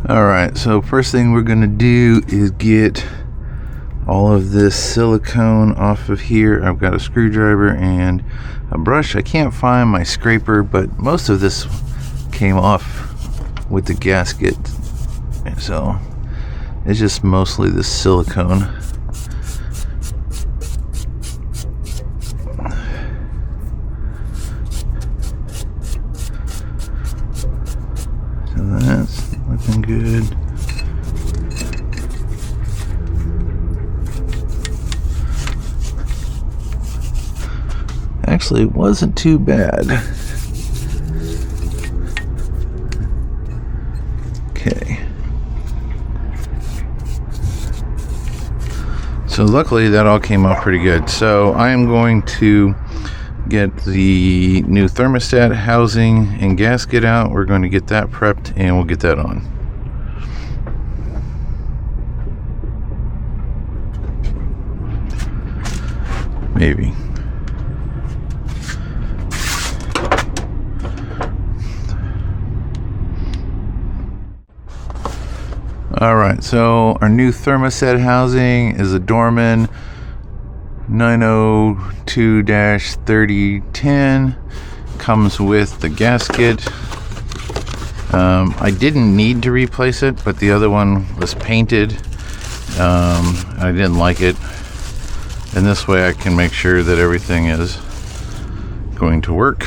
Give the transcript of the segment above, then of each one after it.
Alright, so first thing we're going to do is get all of this silicone off of here. I've got a screwdriver and a brush. I can't find my scraper, but most of this came off with the gasket. So it's just mostly the silicone. So that's looking good. Actually, it wasn't too bad. Okay. So luckily that all came out pretty good. So I am going to get the new thermostat housing and gasket out. We're going to get that prepped and we'll get that on. Maybe. Alright, so our new thermostat housing is a Dorman 902-3010. Comes with the gasket. I didn't need to replace it, but the other one was painted. I didn't like it. And this way I can make sure that everything is going to work.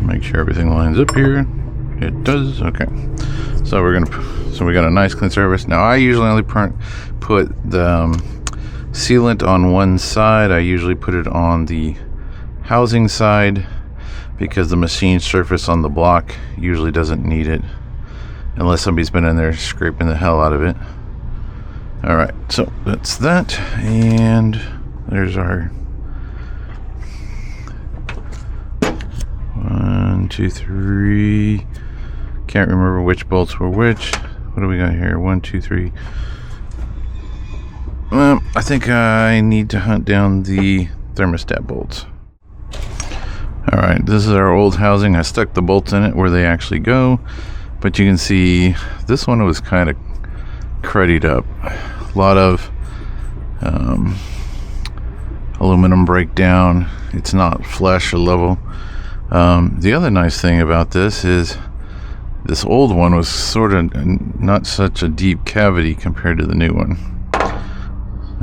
Make sure everything lines up here. It does. Okay. So we got a nice clean surface. Now I usually only put the sealant on one side. I usually put it on the housing side because the machine surface on the block usually doesn't need it unless somebody's been in there scraping the hell out of it. All right. So that's that, and there's our 1, 2, 3. Can't remember which bolts were which. What do we got here? 1, 2, 3. Well, I think I need to hunt down the thermostat bolts. Alright, this is our old housing. I stuck the bolts in it where they actually go. But you can see this one was kind of cruddied up. A lot of aluminum breakdown. It's not flush or level. The other nice thing about this is this old one was sort of not such a deep cavity compared to the new one.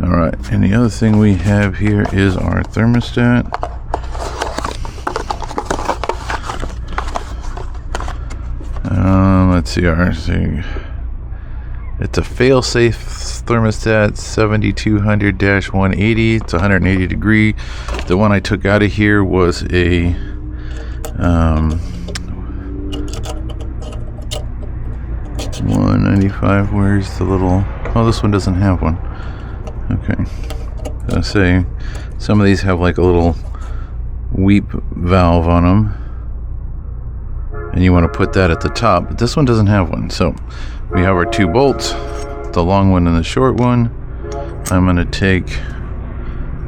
Alright, and the other thing we have here is our thermostat. Let's see our thing. It's a fail-safe thermostat 7200-180. It's 180 degree. The one I took out of here was a 195. Where's the little... Oh, this one doesn't have one. Okay. I say some of these have like a little weep valve on them, and you want to put that at the top, but this one doesn't have one. So we have our two bolts, the long one and the short one. I'm going to take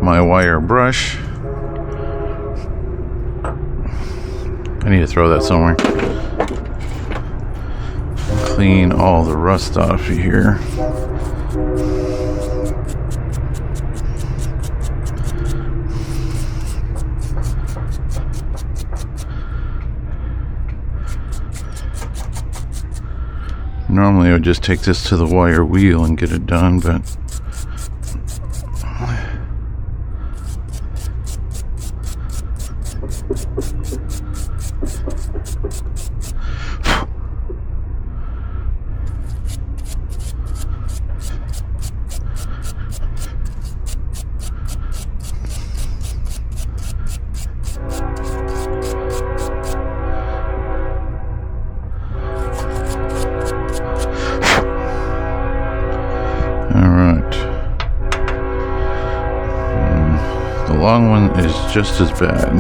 my wire brush. I need to throw that somewhere. Clean all the rust off of here. Normally I would just take this to the wire wheel and get it done, but the long one is just as bad.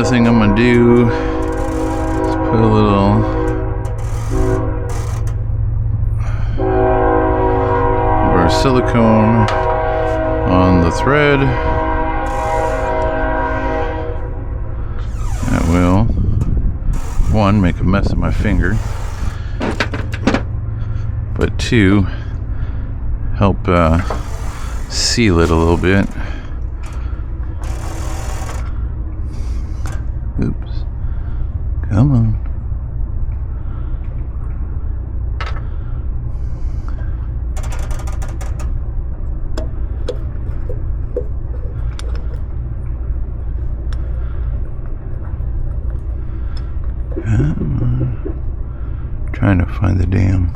thing I'm gonna do is put a little of our silicone on the thread. That will, one, make a mess of my finger, but two, help seal it a little bit. Oops. Come on. Trying to find the damn.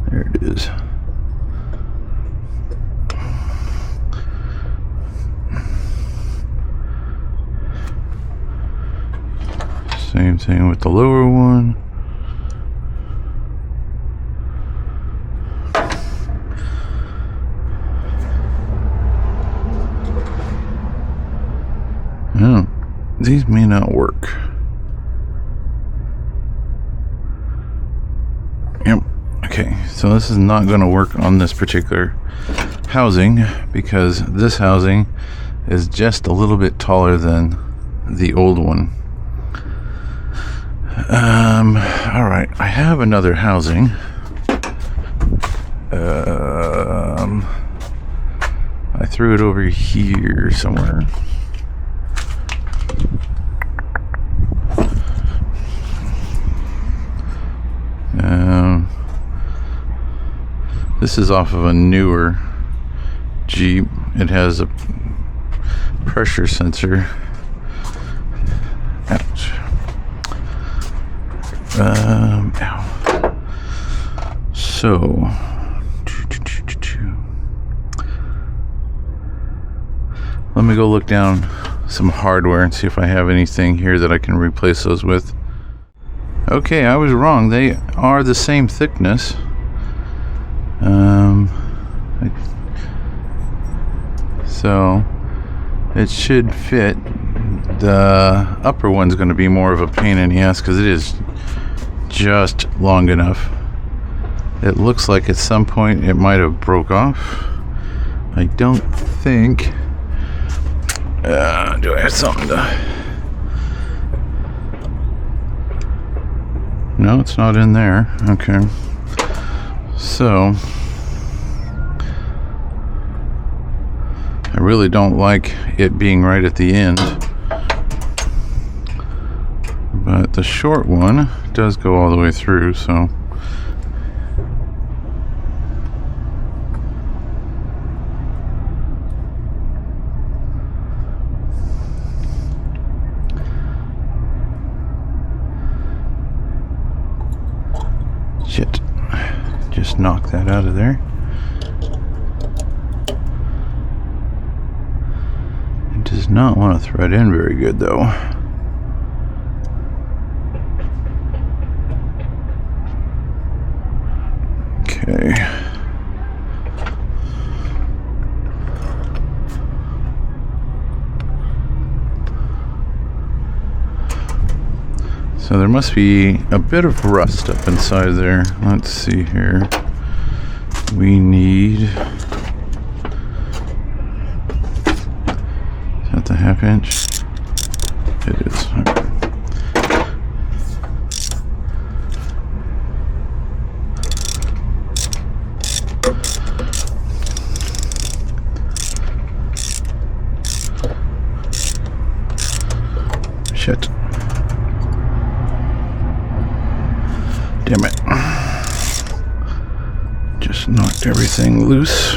There it is. Same thing with the lower one. Oh, these may not work. Yep. Okay, so this is not going to work on this particular housing because this housing is just a little bit taller than the old one. All right, I have another housing. I threw it over here somewhere. This is off of a newer Jeep. It has a pressure sensor. Ouch. Ow. So, let me go look down some hardware and see if I have anything here that I can replace those with. Okay, I was wrong. They are the same thickness. So it should fit. The upper one's going to be more of a pain in the ass because it is just long enough. It looks like at some point it might have broke off. I don't think. Do I have something to? No, it's not in there. Okay. So, I really don't like it being right at the end. But the short one does go all the way through, so. Shit. Just knock that out of there. It does not want to thread in very good though. Okay. So there must be a bit of rust up inside there. Let's see here. We need... Is that the 1/2 inch? It is. Shit. Damn it. Just knocked everything loose.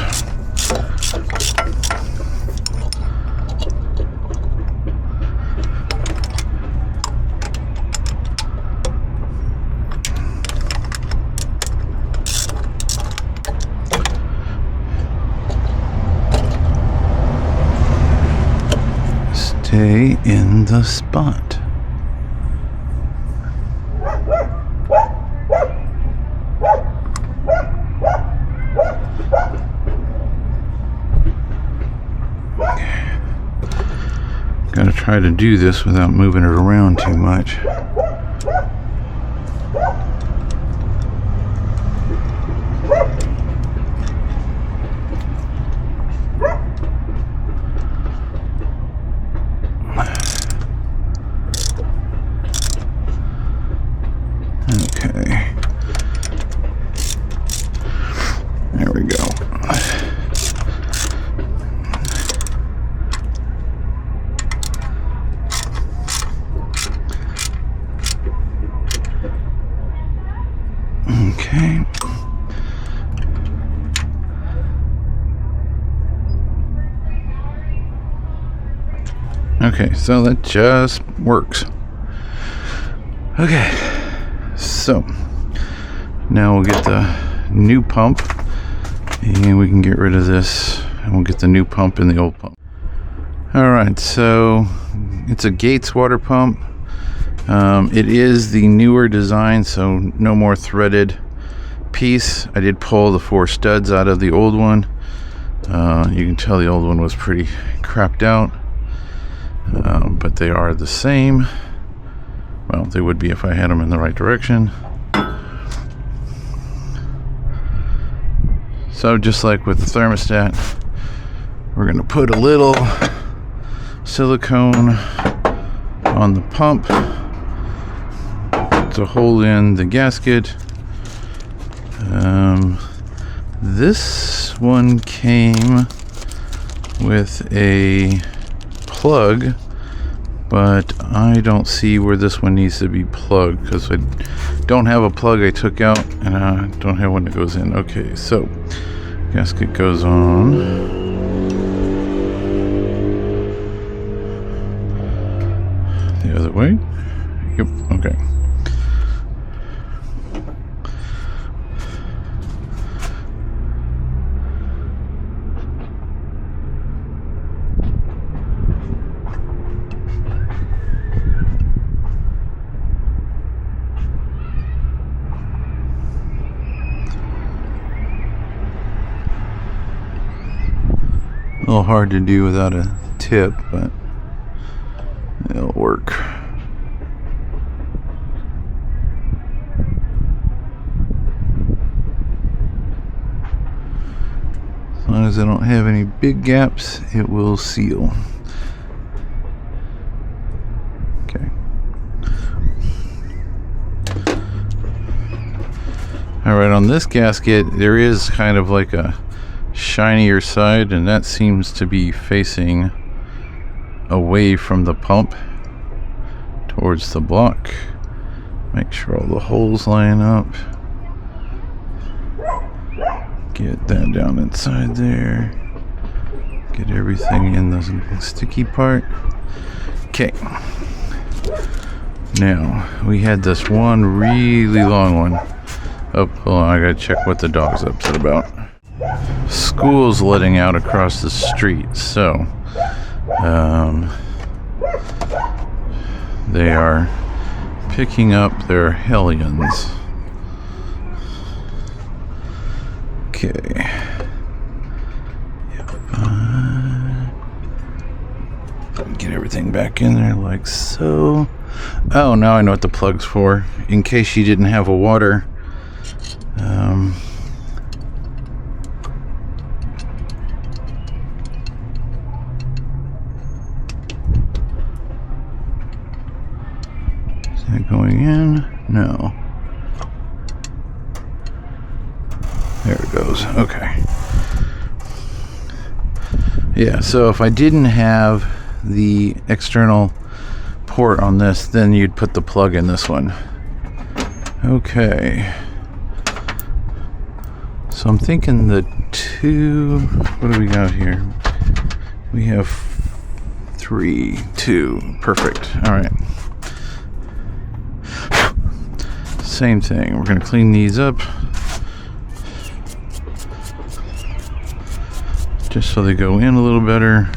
Stay in the spot. try to do this without moving it around too much. Okay. There we go. Okay. Okay, so that just works. Okay, so now we'll get the new pump and we can get rid of this and we'll get the new pump and the old pump. Alright, so it's a Gates water pump. It is the newer design, so no more threaded piece. I did pull the 4 studs out of the old one. You can tell the old one was pretty crapped out, but they are the same. Well, they would be if I had them in the right direction. So just like with the thermostat, we're going to put a little silicone on the pump to hold in the gasket. This one came with a plug, but I don't see where this one needs to be plugged because I don't have a plug I took out and I don't have one that goes in. Okay, so gasket goes on. The other way. Yep, okay. A little hard to do without a tip, but it'll work. As long as I don't have any big gaps, it will seal. Okay. Alright, on this gasket, there is kind of like a shinier side, and that seems to be facing away from the pump towards the block. Make sure all the holes line up. Get that down inside there. Get everything in the sticky part. Okay. Now, we had this one really long one. Oh, hold on, I gotta check what the dog's upset about. School's letting out across the street, so they are picking up their hellions. Okay. Yep. Get everything back in there like so. Oh, now I know what the plug's for. In case you didn't have a water. Is that going in? No. There it goes. Okay. Yeah, so if I didn't have the external port on this, then you'd put the plug in this one. Okay. So I'm thinking the two, what do we got here? We have 3, 2, perfect. All right. Same thing, we're gonna clean these up. Just so they go in a little better.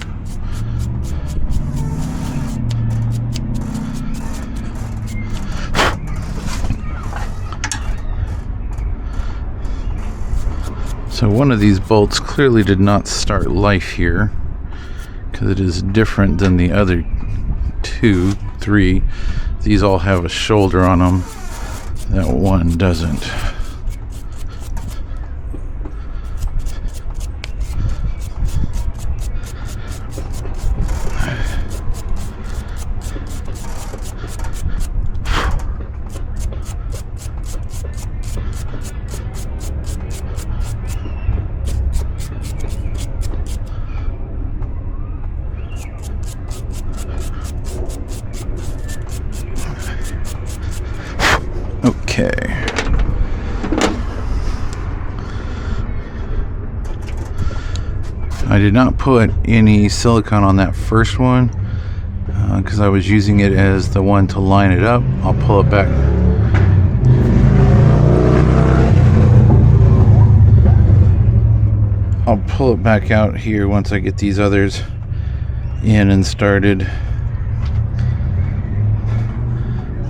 So one of these bolts clearly did not start life here, because it is different than the other 2, 3. These all have a shoulder on them. That one doesn't. Okay. I did not put any silicone on that first one because I was using it as the one to line it up. I'll pull it back. I'll pull it back out here once I get these others in and started.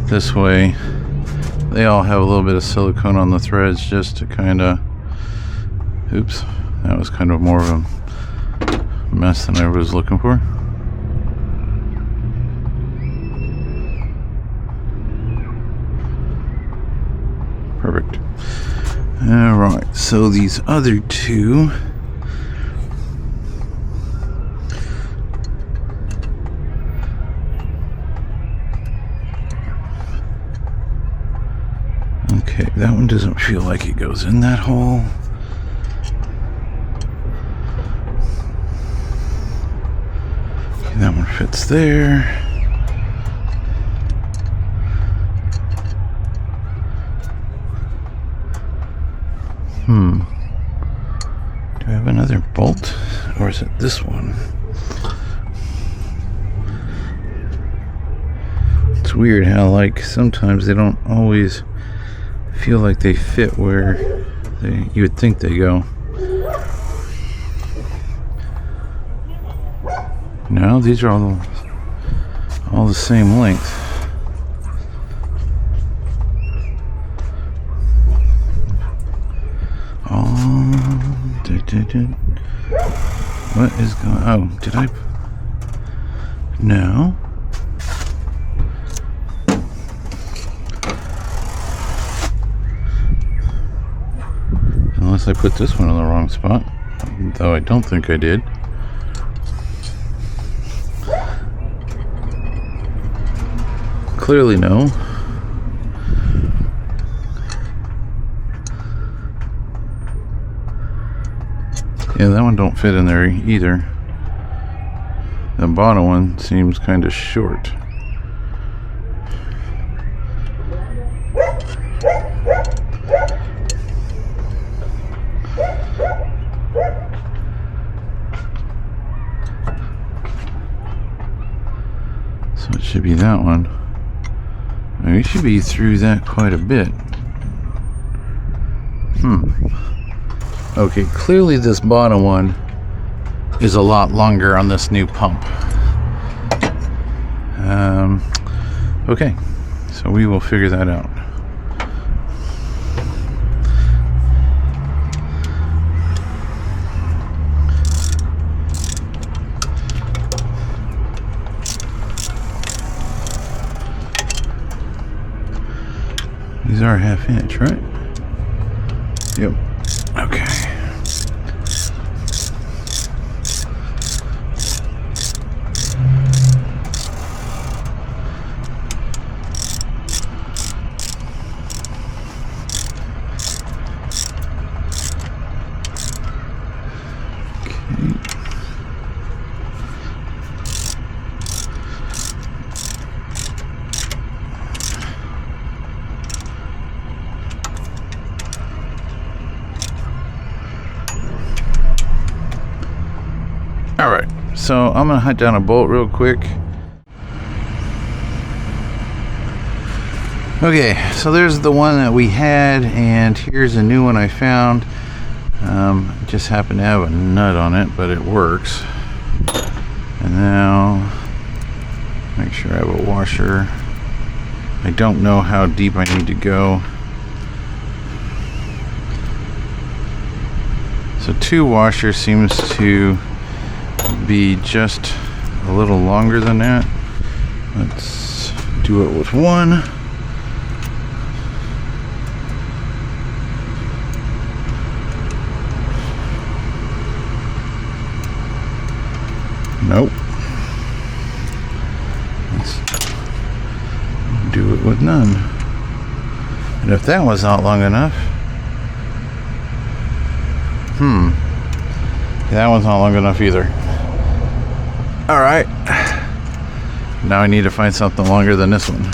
This way they all have a little bit of silicone on the threads just to kind of, oops, that was kind of more of a mess than I was looking for. Perfect. All right, so these other two, okay, that one doesn't feel like it goes in that hole. Okay, that one fits there. Do I have another bolt, or is it this one? It's weird how, like, sometimes they don't always feel like they fit where you would think they go. No, these are all the same length. What is going? Oh, did I? No. Unless I put this one in the wrong spot, though I don't think I did. Clearly no. Yeah, that one don't fit in there either. The bottom one seems kind of short. So it should be that one. We should be through that quite a bit. Okay, clearly this bottom one is a lot longer on this new pump. Okay, so we will figure that out. These are 1/2 inch, right? Yep. Okay. Alright, so I'm going to hunt down a bolt real quick. Okay, so there's the one that we had, and here's a new one I found. It just happened to have a nut on it, but it works. And now, make sure I have a washer. I don't know how deep I need to go. So 2 washers seems to be just a little longer than that. Let's do it with one. Nope. Let's do it with none. And if that was not long enough, that one's not long enough either. All right. Now I need to find something longer than this one.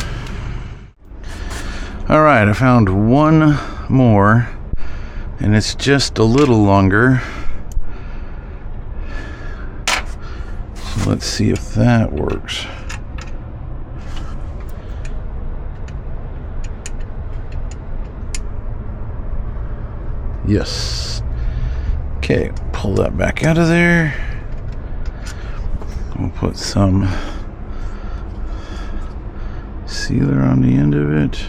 All right, I found one more, and it's just a little longer. So let's see if that works. Yes. Okay, pull that back out of there. We'll put some sealer on the end of it.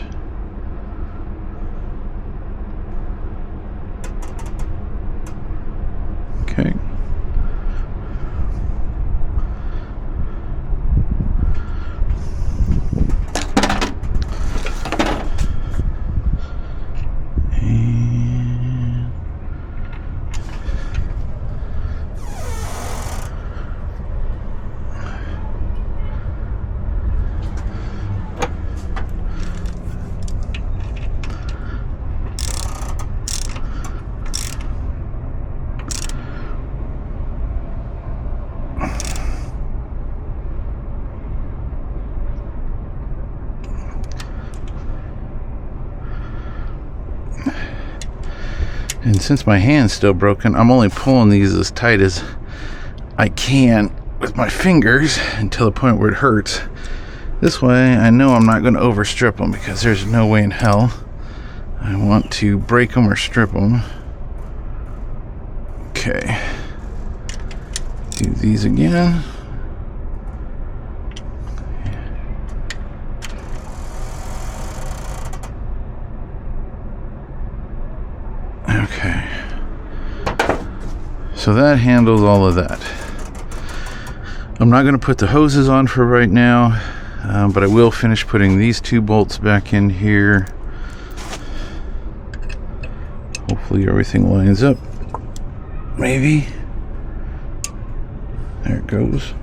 Okay. And since my hand's still broken, I'm only pulling these as tight as I can with my fingers until the point where it hurts. This way, I know I'm not going to overstrip them, because there's no way in hell I want to break them or strip them. Okay. Do these again. Okay, so that handles all of that. I'm not going to put the hoses on for right now, but I will finish putting these two bolts back in here. Hopefully everything lines up. Maybe. There it goes.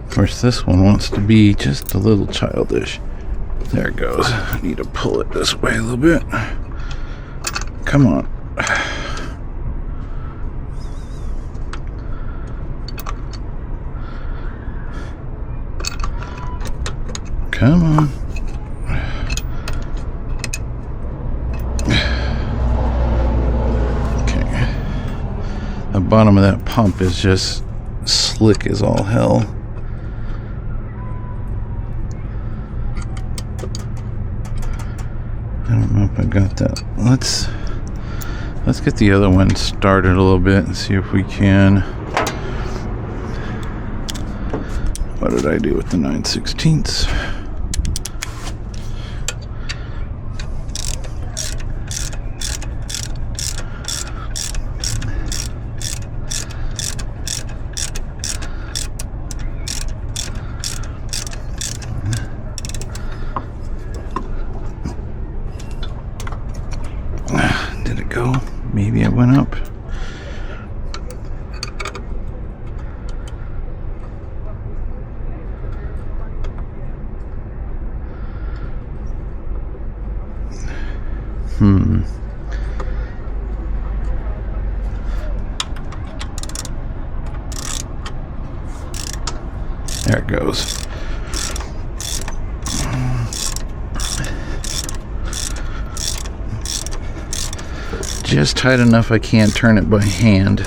Of course, this one wants to be just a little childish. There it goes. I need to pull it this way a little bit. Come on. Come on. Okay. The bottom of that pump is just slick as all hell. I don't know if I got that. Let's get the other one started a little bit and see if we can. What did I do with the 9/16? Did it go? Maybe it went up. There it goes. Just tight enough I can't turn it by hand.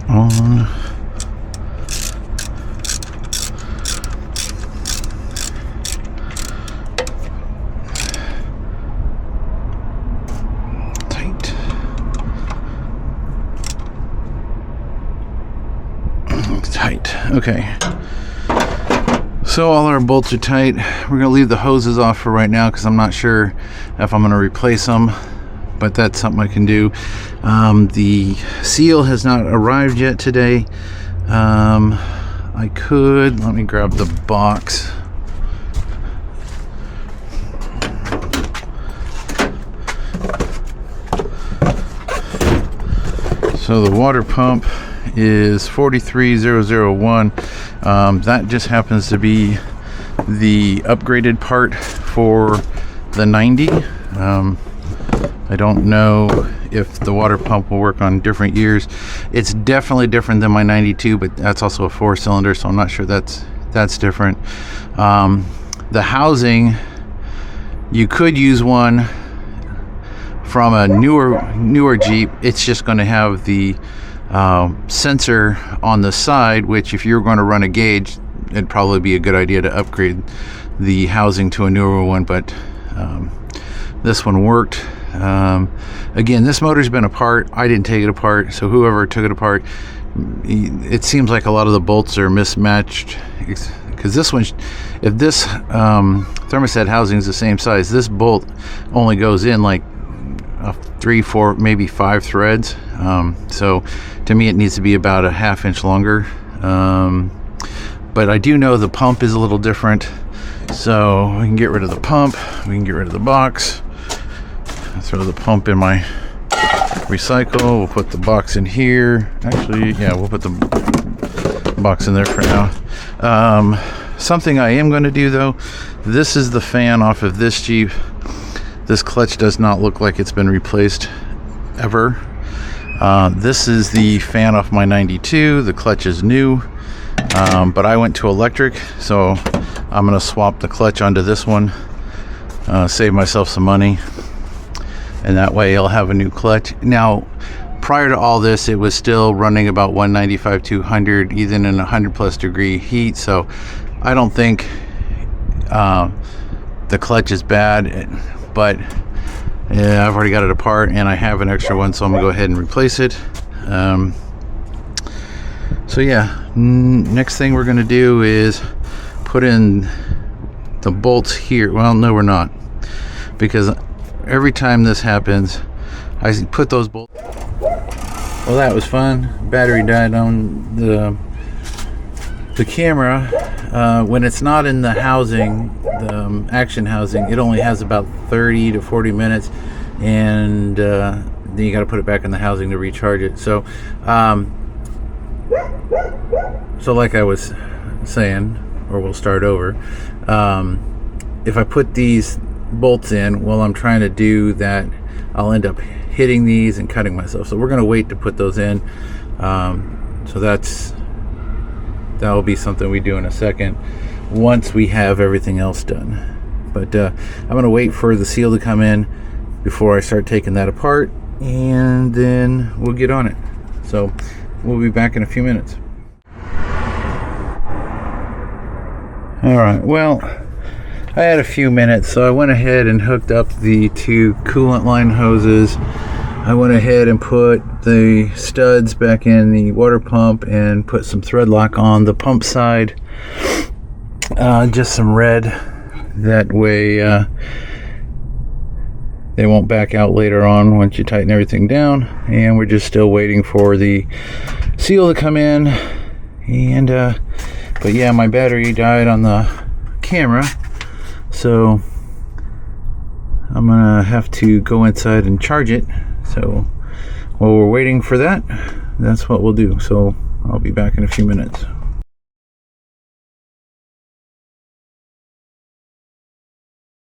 On. Okay. So all our bolts are tight. We're gonna leave the hoses off for right now because I'm not sure if I'm gonna replace them, but that's something I can do. The seal has not arrived yet today. I could, let me grab the box. So the water pump is 43001. That just happens to be the upgraded part for the 90. I don't know if the water pump will work on different years. It's definitely different than my 92, but that's also a 4-cylinder, so I'm not sure that's different. The housing, you could use one from a newer Jeep. It's just going to have the sensor on the side, which if you're going to run a gauge, it'd probably be a good idea to upgrade the housing to a newer one, but this one worked. Again, this motor's been apart. I didn't take it apart, so whoever took it apart, it seems like a lot of the bolts are mismatched, because this one, if this thermostat housing is the same size, this bolt only goes in like 3, 4, maybe 5 threads. So to me it needs to be about a 1/2 inch longer. But I do know the pump is a little different, so we can get rid of the pump, we can get rid of the box. Throw the pump in my recycle. We'll put the box in here. Actually, yeah, we'll put the box in there for now. Something I am going to do though, this is the fan off of this Jeep. This clutch does not look like it's been replaced ever. This is the fan off my 92. The clutch is new, but I went to electric, so I'm going to swap the clutch onto this one, save myself some money, and that way I'll have a new clutch. Now, prior to all this, it was still running about 195, 200, even in 100+ degree heat, so I don't think the clutch is bad, but yeah, I've already got it apart and I have an extra one, so I'm gonna go ahead and replace it. So yeah, next thing we're gonna do is put in the bolts here. Well, no, we're not, because every time this happens, I put those bolts. Well, that was fun. Battery died on the camera. When it's not in the housing, the action housing, it only has about 30 to 40 minutes, and then you got to put it back in the housing to recharge it. So like I was saying, or we'll start over, if I put these bolts in while I'm trying to do that, I'll end up hitting these and cutting myself. So we're going to wait to put those in. So that will be something we do in a second once we have everything else done. But I'm going to wait for the seal to come in before I start taking that apart, and then we'll get on it. So we'll be back in a few minutes. Alright, well, I had a few minutes, so I went ahead and hooked up the 2 coolant line hoses. I went ahead and put the studs back in the water pump and put some thread lock on the pump side. Just some red, that way they won't back out later on once you tighten everything down. And we're just still waiting for the seal to come in. And but yeah, my battery died on the camera, so I'm gonna have to go inside and charge it. So while we're waiting for that, that's what we'll do. So I'll be back in a few minutes.